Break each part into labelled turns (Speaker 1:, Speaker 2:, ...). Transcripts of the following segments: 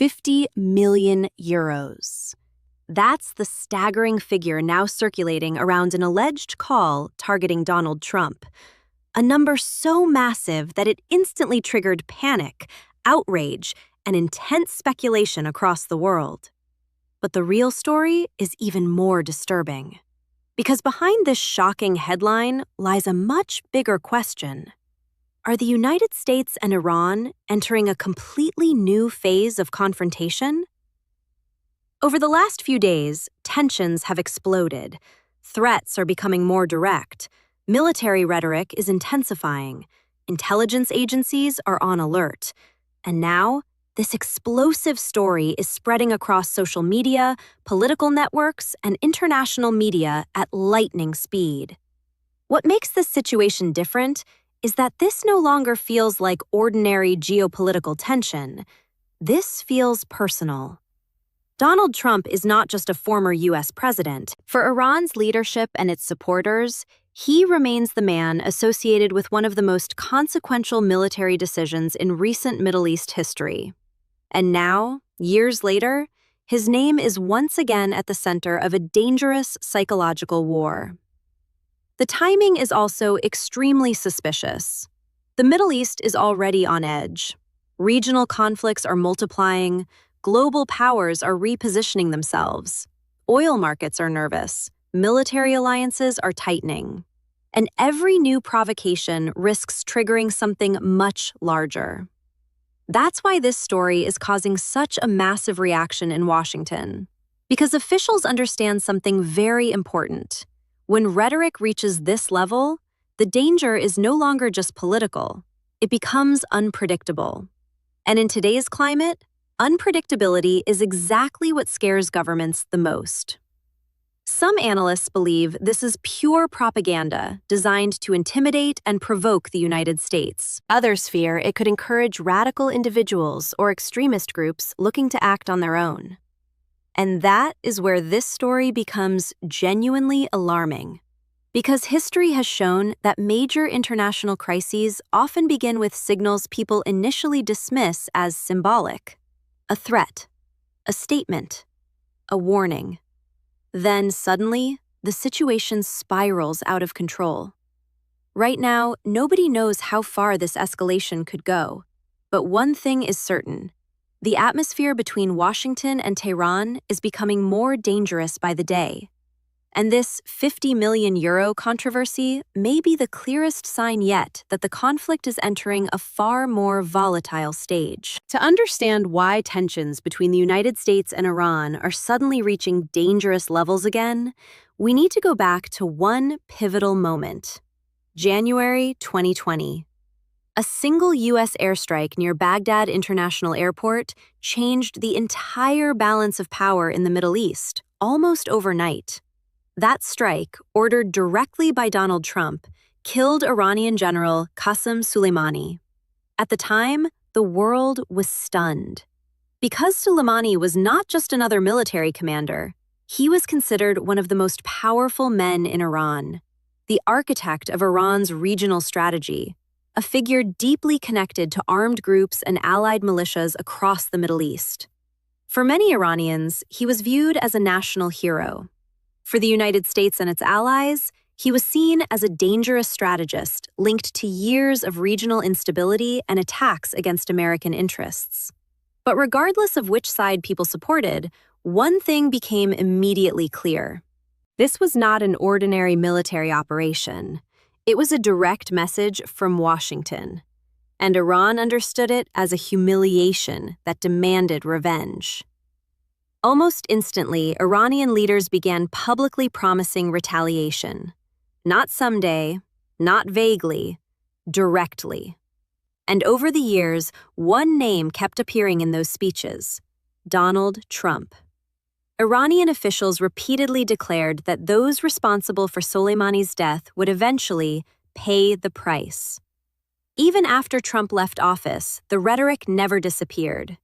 Speaker 1: 50 million euros. That's the staggering figure now circulating around an alleged call targeting Donald Trump. A number so massive that it instantly triggered panic, outrage, and intense speculation across the world. But the real story is even more disturbing. Because behind this shocking headline lies a much bigger question. Are the United States and Iran entering a completely new phase of confrontation? Over the last few days, tensions have exploded. Threats are becoming more direct. Military rhetoric is intensifying. Intelligence agencies are on alert. And now, this explosive story is spreading across social media, political networks, and international media at lightning speed. What makes this situation different is that this no longer feels like ordinary geopolitical tension. This feels personal. Donald Trump is not just a former U.S. president. For Iran's leadership and its supporters, he remains the man associated with one of the most consequential military decisions in recent Middle East history. And now, years later, his name is once again at the center of a dangerous psychological war. The timing is also extremely suspicious. The Middle East is already on edge. Regional conflicts are multiplying. Global powers are repositioning themselves. Oil markets are nervous. Military alliances are tightening. And every new provocation risks triggering something much larger. That's why this story is causing such a massive reaction in Washington. Because officials understand something very important. When rhetoric reaches this level, the danger is no longer just political. It becomes unpredictable. And in today's climate, unpredictability is exactly what scares governments the most. Some analysts believe this is pure propaganda designed to intimidate and provoke the United States. Others fear it could encourage radical individuals or extremist groups looking to act on their own. And that is where this story becomes genuinely alarming. Because history has shown that major international crises often begin with signals people initially dismiss as symbolic. A threat, a statement, a warning. Then suddenly, the situation spirals out of control. Right now, nobody knows how far this escalation could go. But one thing is certain. The atmosphere between Washington and Tehran is becoming more dangerous by the day. And this 50 million euro controversy may be the clearest sign yet that the conflict is entering a far more volatile stage. To understand why tensions between the United States and Iran are suddenly reaching dangerous levels again, we need to go back to one pivotal moment. January 2020. A single U.S. airstrike near Baghdad International Airport changed the entire balance of power in the Middle East, almost overnight. That strike, ordered directly by Donald Trump, killed Iranian General Qassem Soleimani. At the time, the world was stunned. Because Soleimani was not just another military commander, he was considered one of the most powerful men in Iran, the architect of Iran's regional strategy, a figure deeply connected to armed groups and allied militias across the Middle East. For many Iranians, he was viewed as a national hero. For the United States and its allies, he was seen as a dangerous strategist linked to years of regional instability and attacks against American interests. But regardless of which side people supported, one thing became immediately clear. This was not an ordinary military operation. It was a direct message from Washington. And Iran understood it as a humiliation that demanded revenge. Almost instantly, Iranian leaders began publicly promising retaliation. Not someday, not vaguely, directly. And over the years, one name kept appearing in those speeches: Donald Trump. Iranian officials repeatedly declared that those responsible for Soleimani's death would eventually pay the price. Even after Trump left office, the rhetoric never disappeared.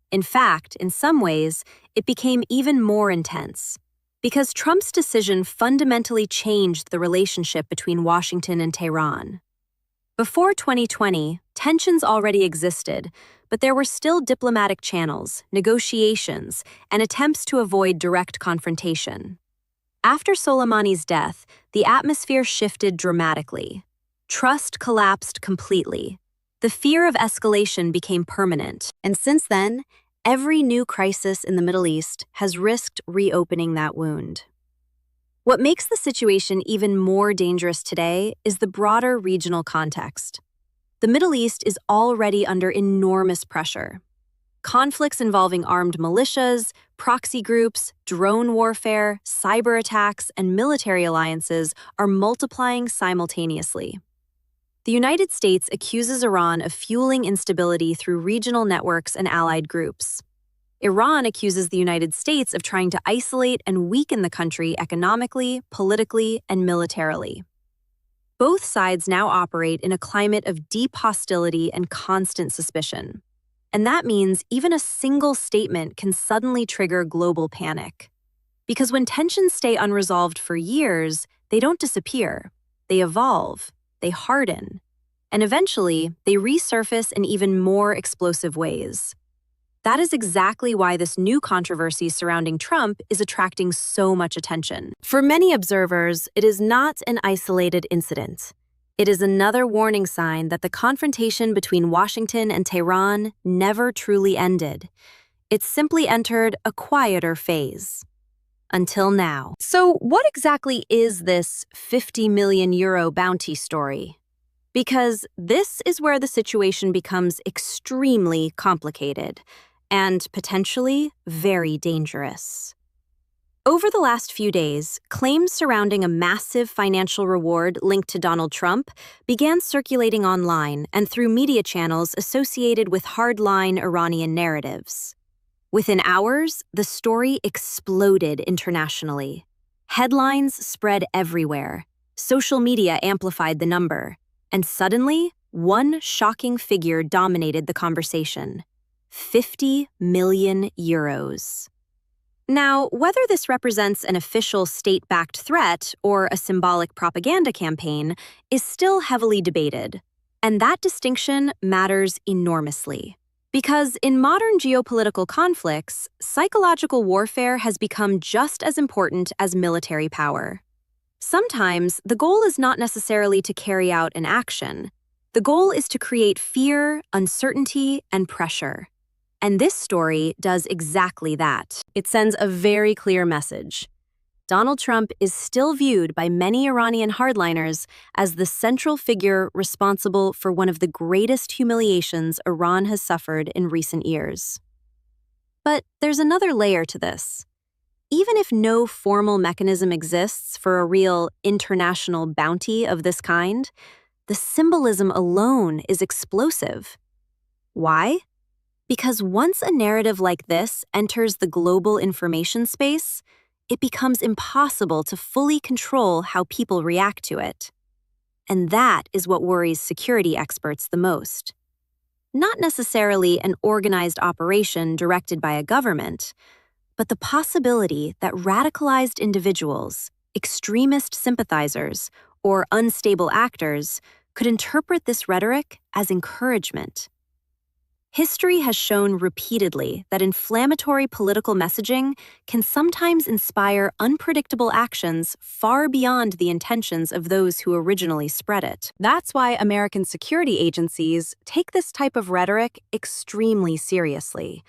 Speaker 1: In fact, in some ways, it became even more intense, because Trump's decision fundamentally changed the relationship between Washington and Tehran. Before 2020, tensions already existed, but there were still diplomatic channels, negotiations, and attempts to avoid direct confrontation. After Soleimani's death, the atmosphere shifted dramatically. Trust collapsed completely. The fear of escalation became permanent, and since then, every new crisis in the Middle East has risked reopening that wound. What makes the situation even more dangerous today is the broader regional context. The Middle East is already under enormous pressure. Conflicts involving armed militias, proxy groups, drone warfare, cyber attacks, and military alliances are multiplying simultaneously. The United States accuses Iran of fueling instability through regional networks and allied groups. Iran accuses the United States of trying to isolate and weaken the country economically, politically, and militarily. Both sides now operate in a climate of deep hostility and constant suspicion. And that means even a single statement can suddenly trigger global panic. Because when tensions stay unresolved for years, they don't disappear. They evolve, they harden, and eventually they resurface in even more explosive ways. That is exactly why this new controversy surrounding Trump is attracting so much attention. For many observers, it is not an isolated incident. It is another warning sign that the confrontation between Washington and Tehran never truly ended. It simply entered a quieter phase. Until now. So what exactly is this 50 million euro bounty story? Because this is where the situation becomes extremely complicated and potentially very dangerous. Over the last few days, claims surrounding a massive financial reward linked to Donald Trump began circulating online and through media channels associated with hardline Iranian narratives. Within hours, the story exploded internationally. Headlines spread everywhere, social media amplified the number, and suddenly, one shocking figure dominated the conversation: 50 million euros. Now, whether this represents an official state-backed threat or a symbolic propaganda campaign is still heavily debated, and that distinction matters enormously. Because in modern geopolitical conflicts, psychological warfare has become just as important as military power. Sometimes, the goal is not necessarily to carry out an action. The goal is to create fear, uncertainty, and pressure. And this story does exactly that. It sends a very clear message. Donald Trump is still viewed by many Iranian hardliners as the central figure responsible for one of the greatest humiliations Iran has suffered in recent years. But there's another layer to this. Even if no formal mechanism exists for a real international bounty of this kind, the symbolism alone is explosive. Why? Because once a narrative like this enters the global information space, it becomes impossible to fully control how people react to it. And that is what worries security experts the most. Not necessarily an organized operation directed by a government, but the possibility that radicalized individuals, extremist sympathizers, or unstable actors could interpret this rhetoric as encouragement. History has shown repeatedly that inflammatory political messaging can sometimes inspire unpredictable actions far beyond the intentions of those who originally spread it. That's why American security agencies take this type of rhetoric extremely seriously,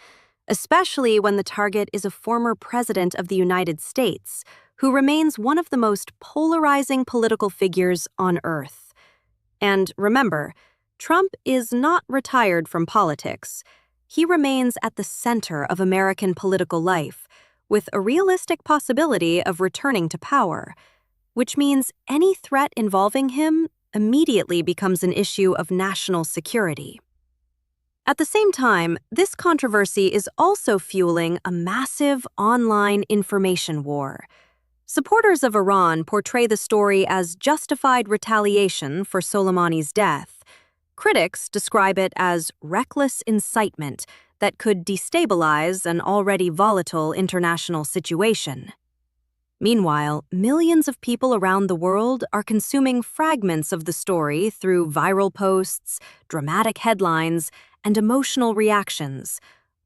Speaker 1: especially when the target is a former president of the United States, who remains one of the most polarizing political figures on Earth. And remember, Trump is not retired from politics. He remains at the center of American political life, with a realistic possibility of returning to power, which means any threat involving him immediately becomes an issue of national security. At the same time, this controversy is also fueling a massive online information war. Supporters of Iran portray the story as justified retaliation for Soleimani's death. Critics describe it as reckless incitement that could destabilize an already volatile international situation. Meanwhile, millions of people around the world are consuming fragments of the story through viral posts, dramatic headlines, and emotional reactions,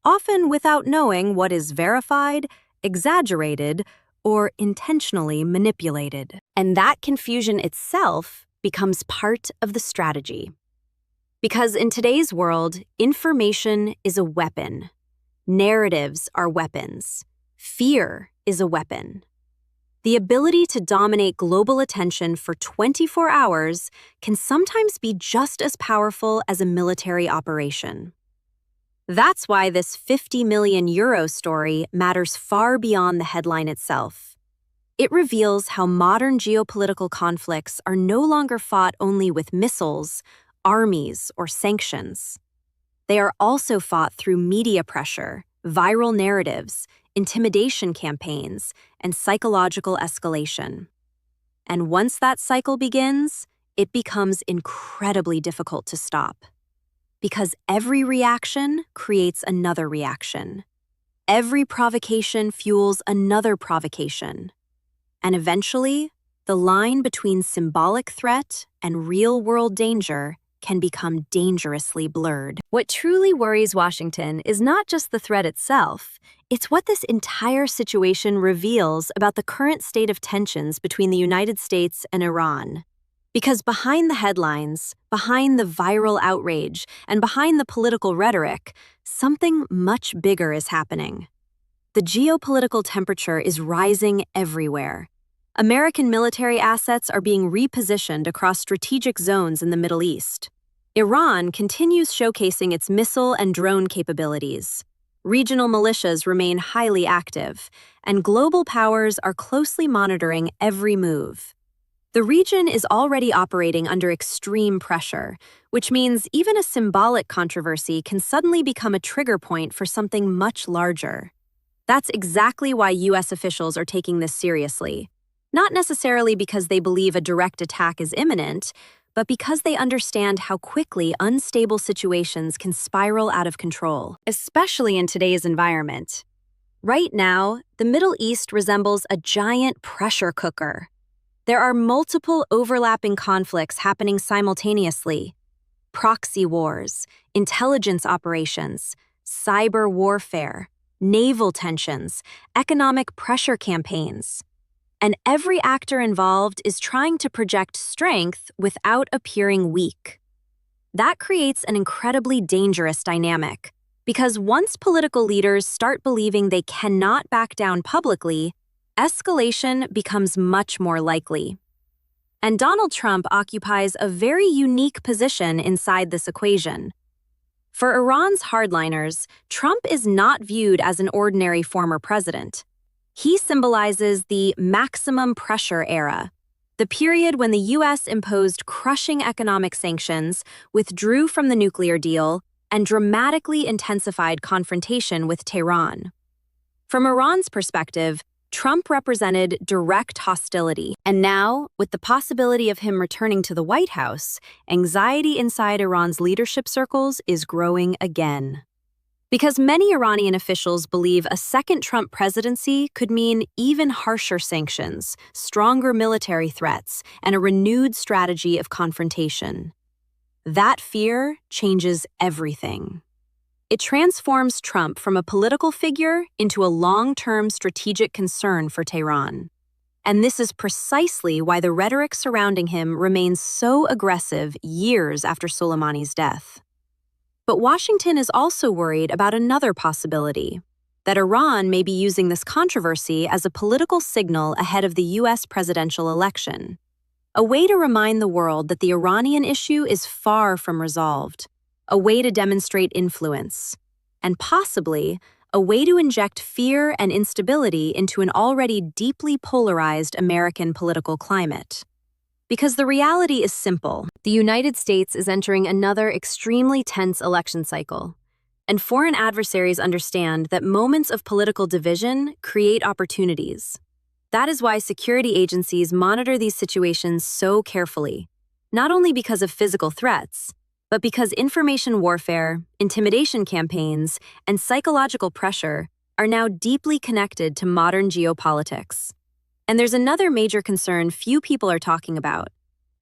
Speaker 1: often without knowing what is verified, exaggerated, or intentionally manipulated. And that confusion itself becomes part of the strategy. Because in today's world, information is a weapon. Narratives are weapons. Fear is a weapon. The ability to dominate global attention for 24 hours can sometimes be just as powerful as a military operation. That's why this €50 million story matters far beyond the headline itself. It reveals how modern geopolitical conflicts are no longer fought only with missiles, armies, or sanctions. They are also fought through media pressure, viral narratives, intimidation campaigns, and psychological escalation. And once that cycle begins, it becomes incredibly difficult to stop. Because every reaction creates another reaction. Every provocation fuels another provocation. And eventually, the line between symbolic threat and real-world danger can become dangerously blurred. What truly worries Washington is not just the threat itself, it's what this entire situation reveals about the current state of tensions between the United States and Iran. Because behind the headlines, behind the viral outrage, and behind the political rhetoric, something much bigger is happening. The geopolitical temperature is rising everywhere. American military assets are being repositioned across strategic zones in the Middle East. Iran continues showcasing its missile and drone capabilities. Regional militias remain highly active, and global powers are closely monitoring every move. The region is already operating under extreme pressure, which means even a symbolic controversy can suddenly become a trigger point for something much larger. That's exactly why U.S. officials are taking this seriously. Not necessarily because they believe a direct attack is imminent, but because they understand how quickly unstable situations can spiral out of control, especially in today's environment. Right now, the Middle East resembles a giant pressure cooker. There are multiple overlapping conflicts happening simultaneously: proxy wars, intelligence operations, cyber warfare, naval tensions, economic pressure campaigns. And every actor involved is trying to project strength without appearing weak. That creates an incredibly dangerous dynamic, because once political leaders start believing they cannot back down publicly, escalation becomes much more likely. And Donald Trump occupies a very unique position inside this equation. For Iran's hardliners, Trump is not viewed as an ordinary former president. He symbolizes the maximum pressure era, the period when the U.S. imposed crushing economic sanctions, withdrew from the nuclear deal, and dramatically intensified confrontation with Tehran. From Iran's perspective, Trump represented direct hostility. And now, with the possibility of him returning to the White House, anxiety inside Iran's leadership circles is growing again. Because many Iranian officials believe a second Trump presidency could mean even harsher sanctions, stronger military threats, and a renewed strategy of confrontation. That fear changes everything. It transforms Trump from a political figure into a long-term strategic concern for Tehran. And this is precisely why the rhetoric surrounding him remains so aggressive years after Soleimani's death. But Washington is also worried about another possibility, that Iran may be using this controversy as a political signal ahead of the U.S. presidential election, a way to remind the world that the Iranian issue is far from resolved, a way to demonstrate influence, and possibly a way to inject fear and instability into an already deeply polarized American political climate. Because the reality is simple. The United States is entering another extremely tense election cycle, and foreign adversaries understand that moments of political division create opportunities. That is why security agencies monitor these situations so carefully, not only because of physical threats, but because information warfare, intimidation campaigns, and psychological pressure are now deeply connected to modern geopolitics. And there's another major concern few people are talking about.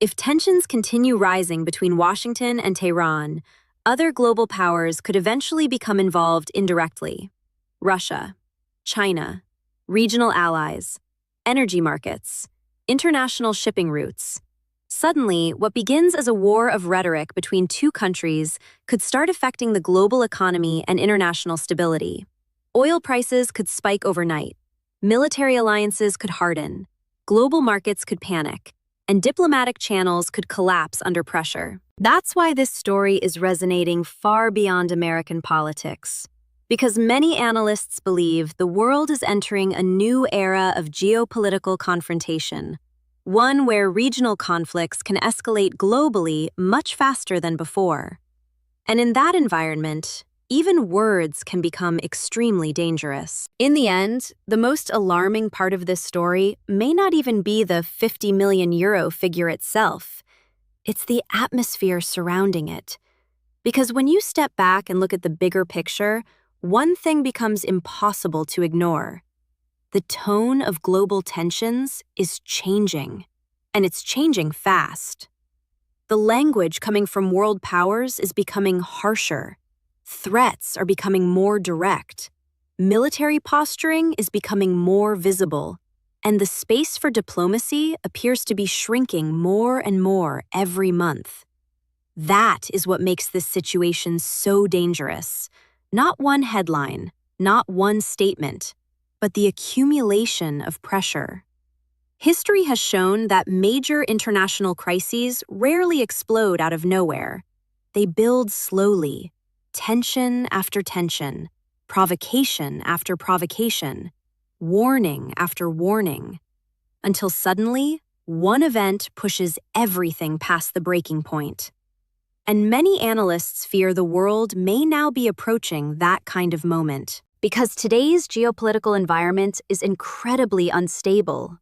Speaker 1: If tensions continue rising between Washington and Tehran, Other global powers could eventually become involved indirectly. Russia, China, regional allies, energy markets, international shipping routes. Suddenly, what begins as a war of rhetoric between two countries could start affecting the global economy and international stability. Oil prices could spike overnight, military alliances could harden, global markets could panic, and diplomatic channels could collapse under pressure. That's why this story is resonating far beyond American politics. Because many analysts believe the world is entering a new era of geopolitical confrontation, one where regional conflicts can escalate globally much faster than before. And in that environment, even words can become extremely dangerous. In the end, the most alarming part of this story may not even be the 50 million euro figure itself. It's the atmosphere surrounding it. Because when you step back and look at the bigger picture, one thing becomes impossible to ignore. The tone of global tensions is changing, and it's changing fast. The language coming from world powers is becoming harsher. Threats are becoming more direct. Military posturing is becoming more visible, and the space for diplomacy appears to be shrinking more and more every month. That is what makes this situation so dangerous. Not one headline, not one statement, but the accumulation of pressure. History has shown that major international crises rarely explode out of nowhere. They build slowly, tension after tension, provocation after provocation, warning after warning, until suddenly, one event pushes everything past the breaking point. And many analysts fear the world may now be approaching that kind of moment. Because today's geopolitical environment is incredibly unstable.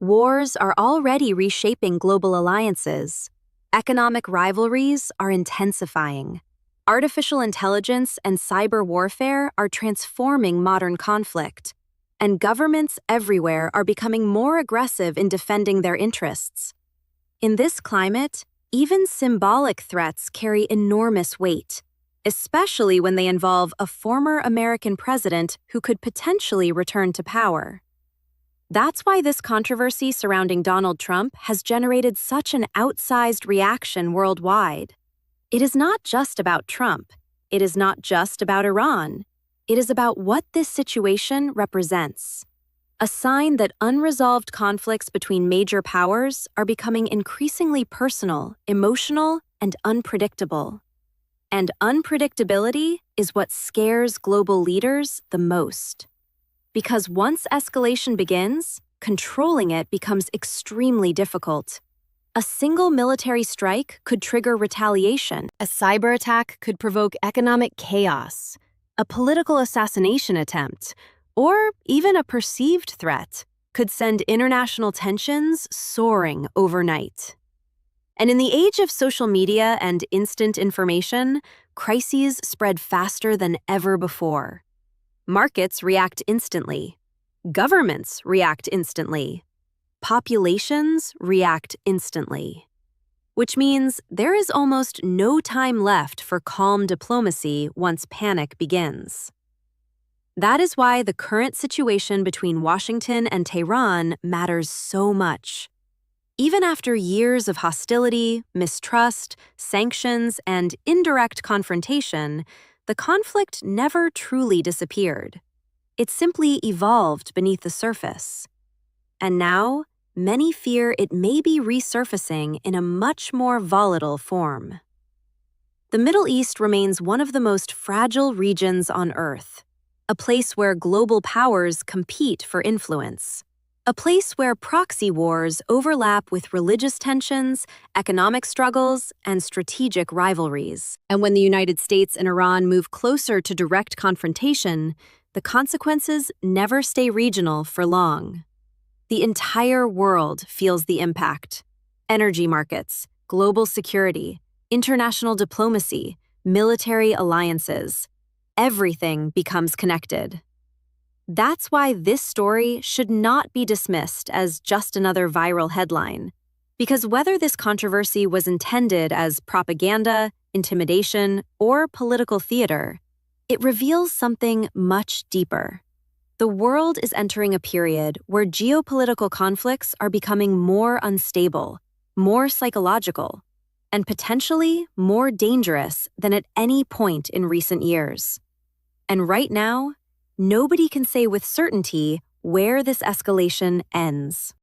Speaker 1: Wars are already reshaping global alliances. Economic rivalries are intensifying. Artificial intelligence and cyber warfare are transforming modern conflict. And governments everywhere are becoming more aggressive in defending their interests. In this climate, even symbolic threats carry enormous weight, especially when they involve a former American president who could potentially return to power. That's why this controversy surrounding Donald Trump has generated such an outsized reaction worldwide. It is not just about Trump. It is not just about Iran. It is about what this situation represents. A sign that unresolved conflicts between major powers are becoming increasingly personal, emotional, and unpredictable. And unpredictability is what scares global leaders the most. Because once escalation begins, controlling it becomes extremely difficult. A single military strike could trigger retaliation. A cyber attack could provoke economic chaos. A political assassination attempt, or even a perceived threat, could send international tensions soaring overnight. And in the age of social media and instant information, crises spread faster than ever before. Markets react instantly. Governments react instantly. Populations react instantly. Which means there is almost no time left for calm diplomacy once panic begins. That is why the current situation between Washington and Tehran matters so much. Even after years of hostility, mistrust, sanctions, and indirect confrontation, the conflict never truly disappeared. It simply evolved beneath the surface. And now, many fear it may be resurfacing in a much more volatile form. The Middle East remains one of the most fragile regions on Earth, a place where global powers compete for influence. A place where proxy wars overlap with religious tensions, economic struggles, and strategic rivalries. And when the United States and Iran move closer to direct confrontation, the consequences never stay regional for long. The entire world feels the impact. Energy markets, global security, international diplomacy, military alliances. Everything becomes connected. That's why this story should not be dismissed as just another viral headline, Because whether this controversy was intended as propaganda, intimidation, or political theater, it reveals something much deeper. The world is entering a period where geopolitical conflicts are becoming more unstable, more psychological, and potentially more dangerous than at any point in recent years. And right now, nobody can say with certainty where this escalation ends.